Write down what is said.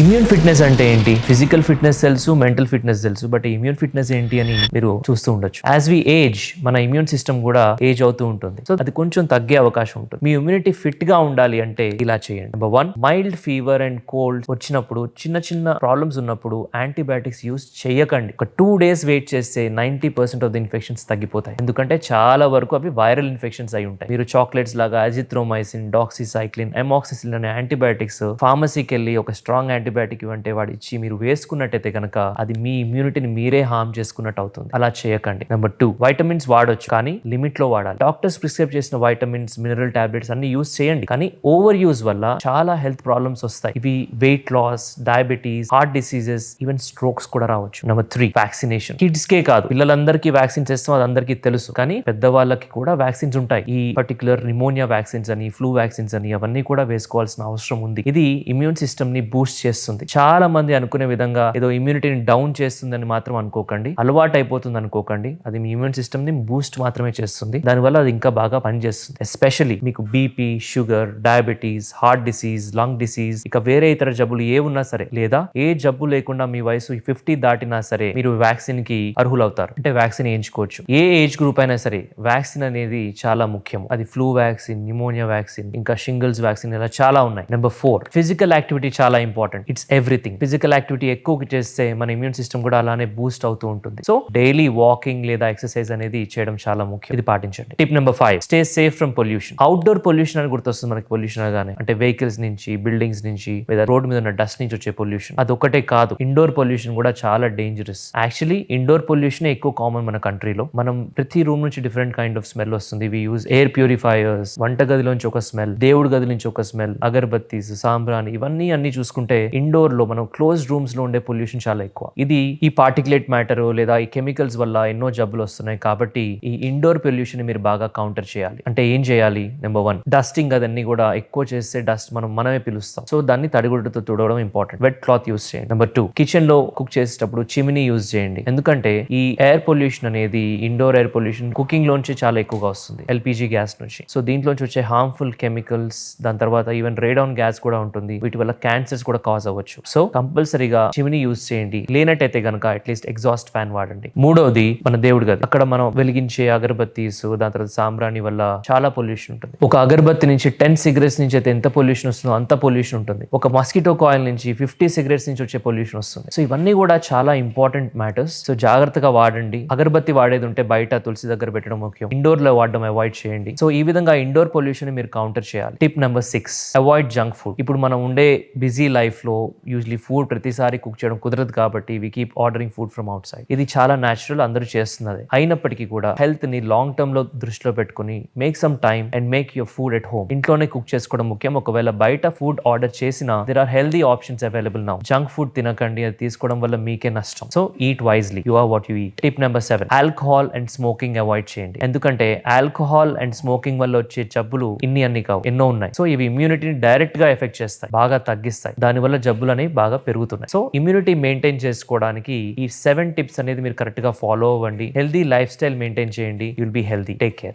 Immune fitness అంటే ఏంటి? Physical fitness తెలుసు, మెంటల్ ఫిట్నెస్ తెలుసు, బట్ ఇమ్యూన్ ఫిట్నెస్ ఏంటి అని మీరు చూస్తూ ఉండొచ్చు. యాజ్ వి ఏజ్ మన ఇమ్యూన్ సిస్టమ్ కూడా ఏజ్ అవుతూ ఉంటుంది. సో అది కొంచెం తగ్గే అవకాశం ఉంటుంది. మీ ఇమ్యూనిటీ ఫిట్ గా ఉండాలి అంటే ఇలా చేయండి. Number 1, mild fever and cold వచ్చినప్పుడు, చిన్న చిన్న ప్రాబ్లమ్స్ ఉన్నప్పుడు యాంటీబయాటిక్స్ యూస్ చేయకండి. ఒక 2 days వెయిట్ చేస్తే 90% ఆఫ్ ది ఇన్ఫెక్షన్స్ తగ్గిపోతాయి. ఎందుకంటే చాలా వరకు అవి వైరల్ ఇన్ఫెక్షన్స్ అయి ఉంటాయి. మీరు చాక్లెట్స్ లాగా అజిత్రోమైసిన్, డాక్సిసైక్లిన్, ఎమాక్సిసిలిన్ అనే యాంటీబయాటిక్స్ ఫార్మసీకి వెళ్ళి ఒక స్ట్రాంగ్ యాంటీబయాటిక్ ఇవ్వంటే వాడు ఇచ్చి మీరు వేసుకున్నట్టయితే కనుక అది మీ ఇమ్యూనిటీని మీరే హార్మ్ చేసుకున్నట్టు అవుతుంది. అలా చేయకండి. నెంబర్ 2, వైటమిన్స్ వాడొచ్చు, కానీ లిమిట్ లో వాడాలి. డాక్టర్స్ ప్రిస్క్రైబ్ చేసిన వైటమిన్స్, మినరల్ టాబ్లెట్స్ అన్ని యూస్ చేయండి, కానీ ఓవర్ యూజ్ వల్ల చాలా హెల్త్ ప్రాబ్లమ్స్ వస్తాయి. ఇవి weight loss, diabetes, heart diseases, even strokes కూడా రావచ్చు. Number 3, vaccination. కిడ్స్ కే కాదు, పిల్లలందరికీ వ్యాక్సిన్స్ చేస్తాం, అది అందరికీ తెలుసు, కానీ పెద్దవాళ్ళకి కూడా వ్యాక్సిన్స్ ఉంటాయి. ఈ పర్టికులర్ నిమోనియా వ్యాక్సిన్స్ అని, ఫ్లూ వ్యాక్సిన్స్ అని, అవన్నీ కూడా వేసుకోవాల్సిన అవసరం ఉంది. ఇది ఇమ్యూన్ సిస్టమ్ ని బూస్ట్ చేస్తుంది. చాలా మంది అనుకునే విధంగా ఏదో ఇమ్యూనిటీని డౌన్ చేస్తుందని మాత్రం అనుకోకండి, అలవాటు అయిపోతుంది అనుకోకండి. అది మీ ఇమ్యూన్ సిస్టమ్ ని బూస్ట్ మాత్రమే చేస్తుంది. దానివల్ల అది ఇంకా బాగా పనిచేస్తుంది. ఎస్పెషల్లీ మీకు BP, sugar, diabetes, heart disease, lung disease, ఇక వేరే ఇతర జబ్బులు ఏ ఉన్నా సరే, లేదా ఏ జబ్బు లేకుండా మీ వయసు 50 దాటినా సరే మీరు వ్యాక్సిన్ కి అర్హులవుతారు. అంటే వ్యాక్సిన్ వేయించుకోవచ్చు. ఏ ఏజ్ గ్రూప్ అయినా సరే వ్యాక్సిన్ అనేది చాలా ముఖ్యం. అది ఫ్లూ వ్యాక్సిన్, న్యూమోనియా వ్యాక్సిన్, ఇంకా షింగిల్స్ వ్యాక్సిన్, ఇలా చాలా ఉన్నాయి. నెంబర్ 4, ఫిజికల్ యాక్టివిటీ చాలా important. It's everything. Physical activity ఎక్కువ చేస్తే మన ఇమ్యూన్ సిస్టమ్ కూడా అలానే బూస్ట్ అవుతూ ఉంటుంది. సో డైలీ వాకింగ్ లేదా ఎక్సర్సైజ్ అనేది చేయడం చాలా ముఖ్యం. ఇది పాటించండి. Tip number 5, stay safe from pollution. Outdoor pollution అని గుర్తొస్తుంది మనకి. పొల్యూషన్ అనగానే అంటే వెహికల్స్ నుంచి, బిల్డింగ్స్ నుంచి, లేదా రోడ్ మీద ఉన్న డస్ట్ నుంచి వచ్చే పొల్యూషన్. అది ఒకటే కాదు, ఇండోర్ పొల్యూషన్ కూడా చాలా డేంజరస్. యాక్చువల్లీ ఇండోర్ పొల్యూషన్ ఎక్కువ కామన్ మన కంట్రీలో. మనం ప్రతి రూమ్ నుంచి డిఫరెంట్ కైండ్ ఆఫ్ స్మెల్ వస్తుంది. వి యూజ్ ఎయిర్ ప్యూరిఫైయర్స్, వంట గదిలోంచి ఒక స్మెల్, దేవుడి గది నుంచి ఒక స్మెల్, అగర్బత్తీస్, సాంబ్రాని, ఇవన్నీ చూసుకుంటే ఇండోర్ లో మనం క్లోజ్ రూమ్స్ లో ఉండే పొల్యూషన్ చాలా ఎక్కువ. ఇది ఈ పార్టికులేట్ మ్యాటర్ లేదా ఈ కెమికల్స్ వల్ల ఎన్నో జబ్బులు వస్తున్నాయి. కాబట్టి ఈ ఇండోర్ పొల్యూషన్ ని మీరు బాగా కౌంటర్ చేయాలి. అంటే ఏం చేయాలి? Number 1, dusting. అదన్నీ కూడా ఎక్కువ చేస్తే డస్ట్ మనమే పిలుస్తాం. సో దాన్ని తడిగుడ్డతో తుడవడం ఇంపార్టెంట్. వెట్ క్లాత్ యూస్ చేయండి. నెంబర్ 2, కిచెన్ లో కుక్ చేసేటప్పుడు చిమినీ యూజ్ చేయండి. ఎందుకంటే ఈ ఎయిర్ పొల్యూషన్ అనేది, ఇండోర్ ఎయిర్ పొల్యూషన్ కుకింగ్ లోంచి చాలా ఎక్కువగా వస్తుంది, ఎల్పిజి గ్యాస్ నుంచి. సో దీంట్లోంచి వచ్చే హార్మ్ఫుల్ కెమికల్స్, దాని తర్వాత ఈవెన్ రేడౌన్ గ్యాస్ కూడా ఉంటుంది. వీటి వల్ల క్యాన్సర్స్ కూడా కాజ్ అవ్వచ్చు. సో కంపల్సరీగా చిమినీ యూజ్ చేయండి. లేనట్టయితే కనుక అట్లీస్ట్ ఎగ్జాస్ట్ ఫ్యాన్ వాడండి. 3వది, మన దేవుడి గది. అక్కడ మనం వెలిగించే అగరబత్తీస్, దాని తర్వాత సాంబ్రాణి వల్ల చాలా పొల్యూషన్ ఉంటుంది. ఒక అగరబత్తి నుంచి 10 cigarettes నుంచి అయితే ఎంత పొల్యూషన్ వస్తుందో అంత పొల్యూషన్ ఉంటుంది. ఒక మస్కిటో కాయిల్ నుంచి 50 cigarettes నుంచి వచ్చే పొల్యూషన్ వస్తుంది. సో ఇవన్నీ కూడా చాలా ఇంపార్టెంట్ మ్యాటర్స్. సో జాగ్రత్తగా వాడండి. అగరబత్తి వాడేది ఉంటే బయట తులసి దగ్గర పెట్టడం ముఖ్యం. ఇండోర్ లో వాడడం అవాయిడ్ చేయండి. సో ఈ విధంగా ఇండోర్ పొల్యూషన్ మీరు కౌంటర్ చేయాలి. Tip number 6, avoid junk food. ఇప్పుడు మనం ఉండే బిజీ లైఫ్ లో యూజువల్లీ ఫుడ్ ప్రతిసారి కుక్ చేయడం కుదరదు, కాబట్టి we keep ordering food from outside. ఇది చాలా న్యాచురల్, అందరూ చేస్తున్నది. అయినప్పటికీ కూడా హెల్త్ ని లాంగ్ టర్మ్ లో దృష్టిలో పెట్టుకుని make some time and make your food at home. ఇంట్లోనే కుక్ చేసుకోవడం ముఖ్యం. ఒకవేళ బయట ఫుడ్ ఆర్డర్ చేసినా there are healthy options available now. Junk food తినకండి, అది తీసుకోవడం వల్ల మీకే నష్టం. So eat wisely, you are what you eat. Tip number 7, alcohol and smoking avoid చేయండి. ఎందుకంటే ఆల్కహాల్ అండ్ స్మోకింగ్ వల్ల వచ్చే జబ్బులు అన్ని కావు, ఎన్నో ఉన్నాయి. సో ఇవి ఇమ్యూనిటీని డైరెక్ట్ గా ఎఫెక్ట్ చేస్తాయి, బాగా తగ్గిస్తాయి. దానివల్ల జబ్బులు అనేవి బాగా పెరుగుతున్నాయి. సో ఇమ్యూనిటీ మెయింటైన్ చేసుకోవడానికి ఈ 7 టిప్స్ అనేది మీరు కరెక్ట్ గా ఫాలో అవ్వండి. హెల్దీ లైఫ్ స్టైల్ మెయింటైన్ చేయండి. You'll be healthy. Take care.